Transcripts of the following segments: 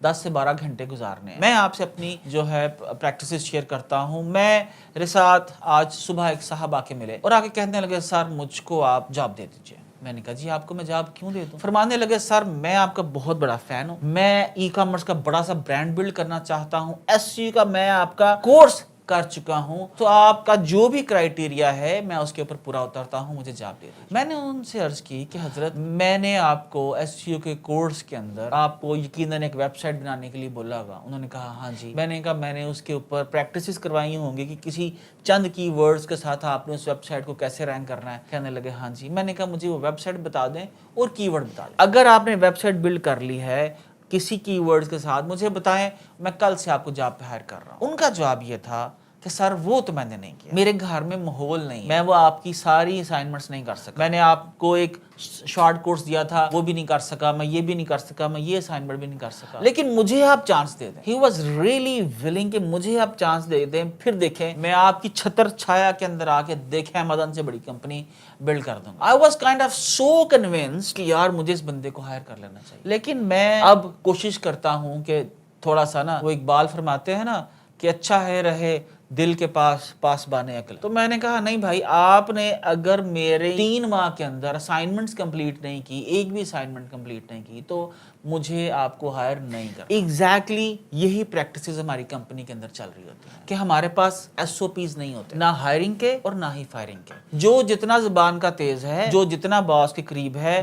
10 سے 12 گھنٹے گزارنے ہیں۔ میں آپ سے اپنی جو ہے پریکٹسز شیئر کرتا ہوں۔ میرے ساتھ آج صبح ایک صاحب آ کے ملے اور آ کے کہنے لگے سر مجھ کو آپ جاب دے دیجیے۔ میں نے کہا جی آپ کو میں جاب کیوں دے دوں؟ فرمانے لگے سر میں آپ کا بہت بڑا فین ہوں، میں ای کامرس کا بڑا سا برانڈ بلڈ کرنا چاہتا ہوں، SEO کا میں آپ کا کورس کر چکا ہوں، تو آپ کا جو بھی کرائیٹیریا ہے میں اس کے اوپر پورا اترتا ہوں، مجھے جاب دے دیجیے۔ میں نے ان سے عرض کی کہ حضرت میں نے آپ کو SEO کے کورس کے اندر آپ کو یقیناً ایک ویب سائٹ بنانے کے لیے بولا ہوگا۔ انہوں نے کہا ہاں جی۔ میں نے کہا میں نے اس کے اوپر پریکٹسز کروائی ہوں گی کہ کسی چند کی ورڈز کے ساتھ آپ نے اس ویب سائٹ کو کیسے رینک کرنا ہے۔ کہنے لگے ہاں جی۔ میں نے کہا مجھے وہ ویب سائٹ بتا دیں اور کی ورڈ بتا دیں۔ اگر آپ نے ویب سائٹ بلڈ کر لی ہے کسی کی ورڈز کے ساتھ مجھے بتائیں، میں کل سے آپ کو جاب پہ ہائر کر رہا ہوں۔ ان کا جواب یہ تھا کہ سر وہ تو میں نے نہیں کیا، میرے گھر میں ماحول نہیں، میں وہ آپ کی ساری اسائنمنٹس نہیں کر سکا، میں نے آپ کو ایک شارٹ کورس دیا تھا وہ بھی نہیں کر سکا، میں یہ بھی نہیں کر سکا، میں یہ اسائنمنٹ بھی نہیں کر سکا، لیکن مجھے آپ چانس دے دیں۔ ہی واز ریئلی ولنگ کہ مجھے آپ چانس دے دیں، پھر دیکھیں میں آپ کی چھتر چھایا کے اندر آ کے دیکھیں مدن سے بڑی کمپنی بلڈ کر دوں گا۔ I was kind of so convinced کہ یار مجھے اس بندے کو ہائر کر لینا چاہیے، لیکن میں اب کوشش کرتا ہوں کہ تھوڑا سا نا وہ اقبال فرماتے ہیں نا کہ اچھا ہے رہے دل کے پاس بانے عقل۔ تو میں نے کہا نہیں بھائی، آپ نے اگر میرے 3 ماہ کے اندر اسائنمنٹس کمپلیٹ نہیں کی، ایک بھی اسائنمنٹ کمپلیٹ نہیں کی، تو مجھے آپ کو ہائر نہیں کرنا۔ ایگزیکٹلی یہی پریکٹسز ہماری کمپنی کے اندر چل رہی ہوتی ہیں کہ ہمارے پاس SOPs نہیں ہوتے، نہ ہائرنگ کے اور نہ ہی فائرنگ کے۔ جو جتنا زبان کا تیز ہے، جو جتنا باس کے قریب ہے،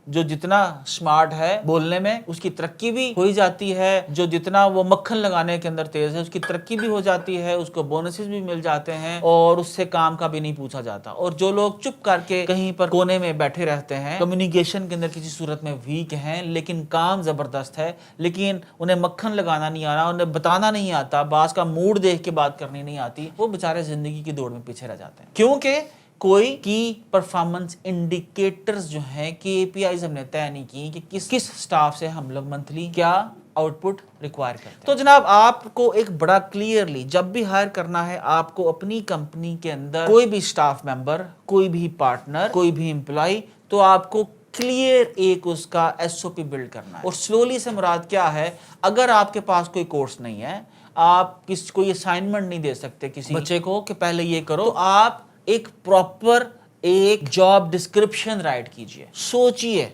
جو جتنا سمارٹ ہے بولنے میں، اس کی ترقی بھی ہوئی جاتی ہے، جو جتنا وہ مکھن لگانے کے اندر تیز ہے اس کی ترقی بھی ہو جاتی ہے، اس کو بونسز بھی مل جاتے ہیں اور اس سے کام کا بھی نہیں پوچھا جاتا۔ اور جو لوگ چپ کر کے کہیں پر کونے میں بیٹھے رہتے ہیں، کمیونیکیشن کے اندر کسی صورت میں ویک ہیں لیکن کام زبردست ہے، لیکن انہیں مکھن لگانا نہیں آنا، انہیں بتانا نہیں آتا، باس کا موڈ دیکھ کے بات کرنی نہیں آتی، وہ بیچارے زندگی کی دوڑ میں پیچھے رہ جاتے ہیں۔ کیونکہ کوئی کی پرفارمنس انڈیکیٹرز جو ہیں KPIs ہم نے طے نہیں کی کہ کس سٹاف سے ہم لوگ منتھلی کیا آؤٹ پٹ ریکوائر کرتے ہیں۔ تو جناب آپ کو ایک بڑا کلیئرلی جب بھی ہائر کرنا ہے، آپ کو اپنی کمپنی کے اندر کوئی بھی سٹاف ممبر، کوئی بھی پارٹنر، کوئی بھی امپلائی، تو آپ کو کلیئر ایک اس کا SOP بلڈ کرنا ہے۔ اور سلولی سے مراد کیا ہے؟ اگر آپ کے پاس کوئی کورس نہیں ہے، آپ کسی کو اسائنمنٹ نہیں دے سکتے کسی بچے کو کہ پہلے یہ کرو، تو آپ ایک پراپر ایک جاب ڈسکرپشن رائٹ کیجئے، سوچئے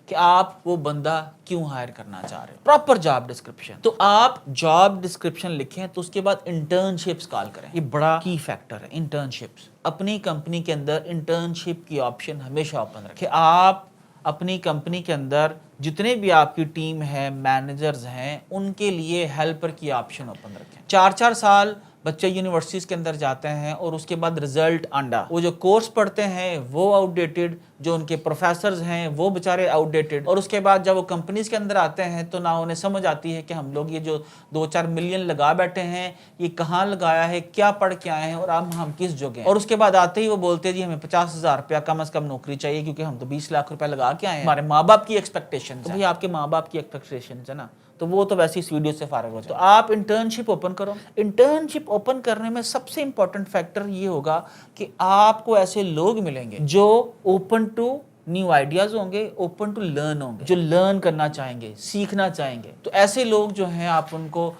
کہ آپ وہ بندہ کیوں ہائر کرنا چاہ رہے ہو، پراپر جاب ڈسکرپشن۔ تو آپ جاب ڈسکرپشن لکھیں تو اس کے بعد انٹرنشپس کال کریں، یہ بڑا کی فیکٹر ہے۔ انٹرنشپس اپنی کمپنی کے اندر انٹرنشپ کی آپشن ہمیشہ اوپن رکھیں کہ آپ اپنی کمپنی کے اندر جتنے بھی آپ کی ٹیم ہے، مینیجرز ہیں، ان کے لیے ہیلپر کی آپشن اوپن رکھیں۔ 4 سال بچے یونیورسٹیز کے اندر جاتے ہیں اور اس کے بعد رزلٹ انڈا، وہ جو کورس پڑھتے ہیں وہ آؤٹ ڈیٹڈ، جو ان کے پروفیسرز ہیں وہ بیچارے آؤٹ ڈیٹڈ، اور اس کے بعد جب وہ کمپنیز کے اندر آتے ہیں تو نہ انہیں سمجھ آتی ہے کہ ہم لوگ یہ جو 2-4 ملین لگا بیٹھے ہیں یہ کہاں لگایا ہے، کیا پڑھ کے آئے ہیں اور اب ہم کس جگہ ہیں۔ اور اس کے بعد آتے ہی وہ بولتے ہیں جی ہمیں 50,000 روپیہ کم از کم نوکری چاہیے کیونکہ ہم تو 20 لاکھ روپیہ لگا کے آئے ہیں، ہمارے ماں باپ کی ایکسپیکٹیشنز ہیں۔ آپ کے ماں باپ کی ایکسپیکٹیشنز ہے نا، تو وہ تو ویسے اس ویڈیو سے فارغ ہو جائے۔ تو آپ انٹرنشپ اوپن کرو۔ انٹرنشپ اوپن کرنے میں سب سے امپورٹنٹ فیکٹر یہ ہوگا کہ آپ کو ایسے لوگ ملیں گے جو اوپن ٹو نیو آئیڈیاز ہوں گے، اوپن ٹو لرن ہوں گے، جو لرن کرنا چاہیں گے، سیکھنا چاہیں گے۔ تو ایسے لوگ جو ہیں آپ ان کو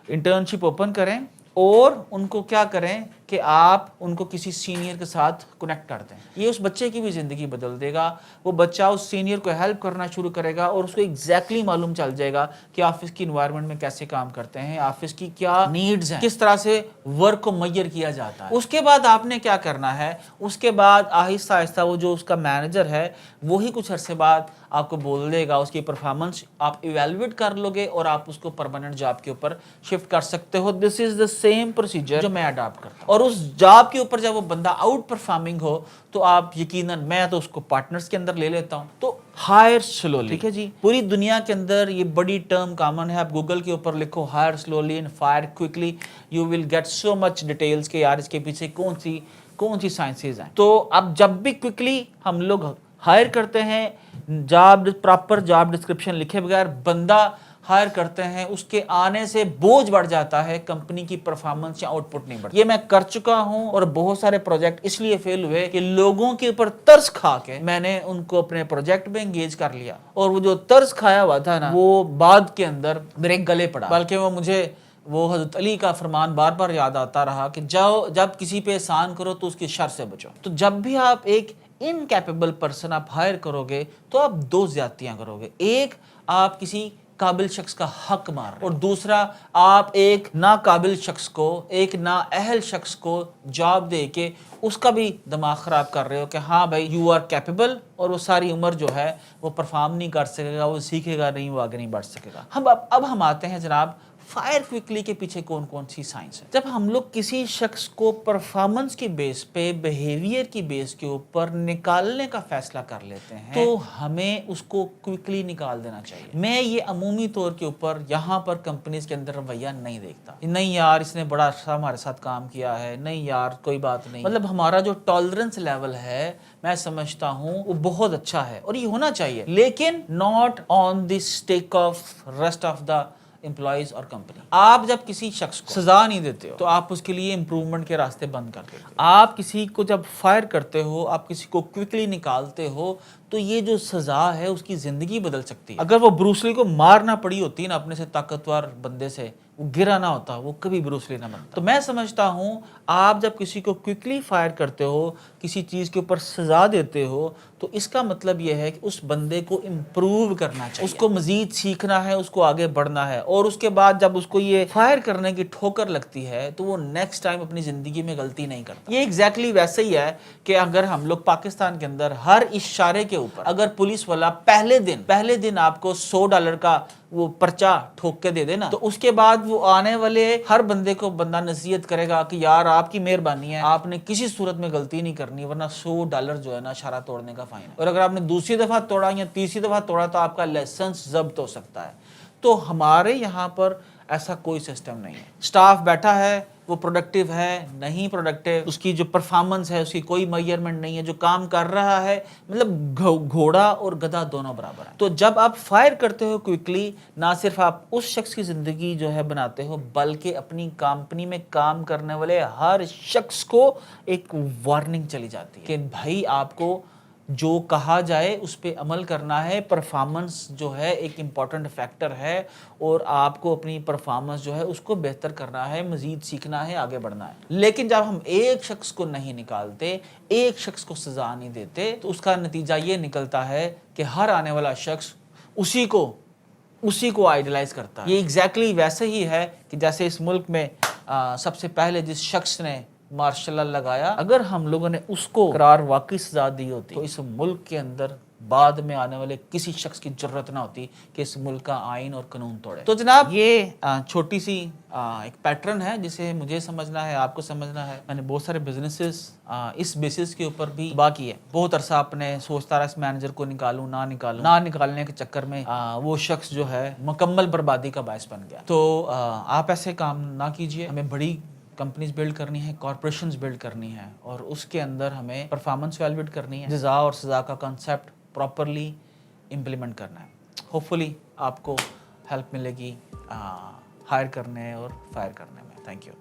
انٹرنشپ اوپن کریں اور ان کو کیا کریں کہ آپ ان کو کسی سینئر کے ساتھ کنیکٹ کر دیں۔ یہ اس بچے کی بھی زندگی بدل دے گا، وہ بچہ اس سینئر کو ہیلپ کرنا شروع کرے گا اور اس کو ایگزیکٹلی معلوم چل جائے گا کہ آفس کی انوائرمنٹ میں کیسے کام کرتے ہیں، آفس کی کیا نیڈز ہیں، کس طرح سے ورک کو میئر کیا جاتا ہے۔ اس کے بعد آپ نے کیا کرنا ہے، اس کے بعد آہستہ آہستہ وہ جو اس کا مینیجر ہے وہی کچھ عرصے بعد آپ کو بول دے گا، اس کی پرفارمنس آپ ایویلویٹ کر لو گے اور آپ اس کو پرماننٹ جاب کے اوپر شفٹ کر سکتے ہو۔ دس از دا سیم پروسیجر جو میں اڈاپٹ کرتا ہوں، اور اس جاب کے اوپر جب وہ بندہ آؤٹ پرفارمنگ ہو تو آپ یقیناً، میں تو اس کو پارٹنرز کے اندر لے لیتا ہوں۔ تو ہائر سلولی، ٹھیک ہے جی، پوری دنیا کے اندر یہ بڑی ٹرم کامن ہے، آپ گوگل کے اوپر لکھو hire slowly and fire quickly, you will get so much details کہ یار اس کے پیچھے کون سی سائنسز ہیں۔ تو اب جب بھی کوئکلی ہم لوگ ہائر کرتے ہیں، پراپر جاب ڈسکرپشن لکھے بغیر بندہ ہائر کرتے ہیں اس کے آنے سے بوجھ بڑھ جاتا ہے, کمپنی کی پرفارمنس یا آؤٹ پٹ نہیں بڑھتی. یہ میں کر چکا ہوں اور بہت سارے پروجیکٹ اس لیے فیل ہوئے کہ لوگوں کے اوپر ترس کھا کے میں نے ان کو اپنے پروجیکٹ میں انگیج کر لیا, اور وہ جو ترس کھایا ہوا تھا نا وہ بعد کے اندر میرے گلے پڑا. بلکہ وہ مجھے وہ حضرت علی کا فرمان بار بار یاد آتا رہا کہ جب کسی پہ احسان کرو تو اس کی شر سے بچو. تو جب بھی آپ ایک انکیپیبل پرسن آپ ہائر کرو گے تو آپ دو زیادتیاں کرو گے. ایک, آپ کسی قابل شخص کا حق مار رہے ہیں, اور دوسرا آپ ایک ناقابل شخص کو, ایک نااہل شخص کو جاب دے کے اس کا بھی دماغ خراب کر رہے ہو کہ ہاں بھائی یو آر کیپیبل, اور وہ ساری عمر جو ہے وہ پرفارم نہیں کر سکے گا, وہ سیکھے گا نہیں, وہ آگے نہیں بڑھ سکے گا. اب ہم آتے ہیں جناب فائر کوئکلی کے پیچھے کون کون سی سائنس ہے. جب ہم لوگ کسی شخص کو پرفارمنس کی بیس پہ, بیہیویئر کی بیس کے اوپر نکالنے کا فیصلہ کر لیتے ہیں تو ہمیں اس کو کوئکلی نکال دینا چاہیے. میں یہ عمومی طور کے اوپر یہاں پر کمپنیز کے اندر رویہ نہیں دیکھتا, نہیں یار اس نے بڑا اچھا ہمارے ساتھ کام کیا ہے, نہیں یار کوئی بات نہیں. مطلب ہمارا جو ٹالرنس لیول ہے میں سمجھتا ہوں وہ بہت اچھا ہے اور یہ ہونا چاہیے, لیکن not on the stack of rest of the employees اور کمپنی. آپ جب کسی شخص کو سزا نہیں دیتے ہو تو آپ اس کے لیے امپروومنٹ کے راستے بند کر دیتے ہو. آپ کسی کو جب فائر کرتے ہو, آپ کسی کو کوئکلی نکالتے ہو تو یہ جو سزا ہے اس کی زندگی بدل سکتی ہے. اگر وہ بروسلی کو مارنا پڑی ہوتی نا اپنے سے طاقتور بندے سے, وہ گرا نہ ہوتا, وہ کبھی بروسلی نہ بنتا. تو میں سمجھتا ہوں آپ جب کسی کو کوئکلی فائر کرتے ہو, کسی چیز کے اوپر سزا دیتے ہو, تو اس کا مطلب یہ ہے کہ اس بندے کو امپروو کرنا چاہیے, اس کو مزید سیکھنا ہے, اس کو آگے بڑھنا ہے, اور اس کے بعد جب اس کو یہ فائر کرنے کی ٹھوکر لگتی ہے تو وہ نیکسٹ ٹائم اپنی زندگی میں غلطی نہیں کرتا. یہ ایگزیکٹلی ویسے ہی ہے کہ اگر ہم لوگ پاکستان کے اندر ہر اشارے کے اوپر اگر پولیس والا پہلے دن آپ کو $100 کا وہ پرچہ ٹھوک کے دے دے نا, تو اس کے بعد وہ آنے والے ہر بندے کو بندہ نصیحت کرے گا کہ یار آپ کی مہربانی ہے, آپ نے کسی صورت میں غلطی نہیں کرنی, ورنہ $100 جو ہے نا اشارہ توڑنے کا فائن ہے, اور اگر آپ نے دوسری دفعہ توڑا یا تیسری دفعہ توڑا تو آپ کا لائسنس ضبط ہو سکتا ہے. تو ہمارے یہاں پر ایسا کوئی سسٹم نہیں ہے. سٹاف بیٹھا ہے, وہ پروڈکٹیو ہے نہیں پروڈکٹیو, اس کی جو پرفارمنس ہے اس کی کوئی میئرمنٹ نہیں ہے, جو کام کر رہا ہے مطلب گھوڑا اور گدھا دونوں برابر ہیں. تو جب آپ فائر کرتے ہو کوئکلی, نہ صرف آپ اس شخص کی زندگی جو ہے بناتے ہو, بلکہ اپنی کمپنی میں کام کرنے والے ہر شخص کو ایک وارننگ چلی جاتی ہے کہ بھائی آپ کو جو کہا جائے اس پہ عمل کرنا ہے. پرفارمنس جو ہے ایک امپورٹنٹ فیکٹر ہے, اور آپ کو اپنی پرفارمنس جو ہے اس کو بہتر کرنا ہے, مزید سیکھنا ہے, آگے بڑھنا ہے. لیکن جب ہم ایک شخص کو نہیں نکالتے, ایک شخص کو سزا نہیں دیتے, تو اس کا نتیجہ یہ نکلتا ہے کہ ہر آنے والا شخص اسی کو آئیڈلائز کرتا ہے. یہ ایگزیکٹلی ویسے ہی ہے کہ جیسے اس ملک میں سب سے پہلے جس شخص نے مارشل لا لگایا, اگر ہم لوگوں نے اس کو قرار واقعی سزا دی ہوتی تو اس ملک کے اندر بعد میں آنے والے کسی شخص کی جرت نہ ہوتی کہ اس ملک کا آئین اور قانون توڑے. تو جناب یہ چھوٹی سی ایک پیٹرن ہے جسے مجھے سمجھنا ہے, آپ کو سمجھنا ہے. میں نے بہت سارے بزنسز اس بیسس کے اوپر بھی باقی ہے. بہت عرصہ اپنے سوچتا رہا اس مینیجر کو نکالوں نہ نکالنے کے چکر میں وہ شخص جو ہے مکمل بربادی کا باعث بن گیا. تو آپ ایسے کام نہ کیجئے. ہمیں بڑی کمپنیز بلڈ کرنی ہے, کارپوریشنز بلڈ کرنی ہے, اور اس کے اندر ہمیں پرفارمنس ویلیویٹ کرنی ہے, جزا اور سزا کا کنسیپٹ پراپرلی امپلیمنٹ کرنا ہے. ہوپ فلی آپ کو ہیلپ ملے گی ہائر کرنے اور فائر کرنے میں. Thank you.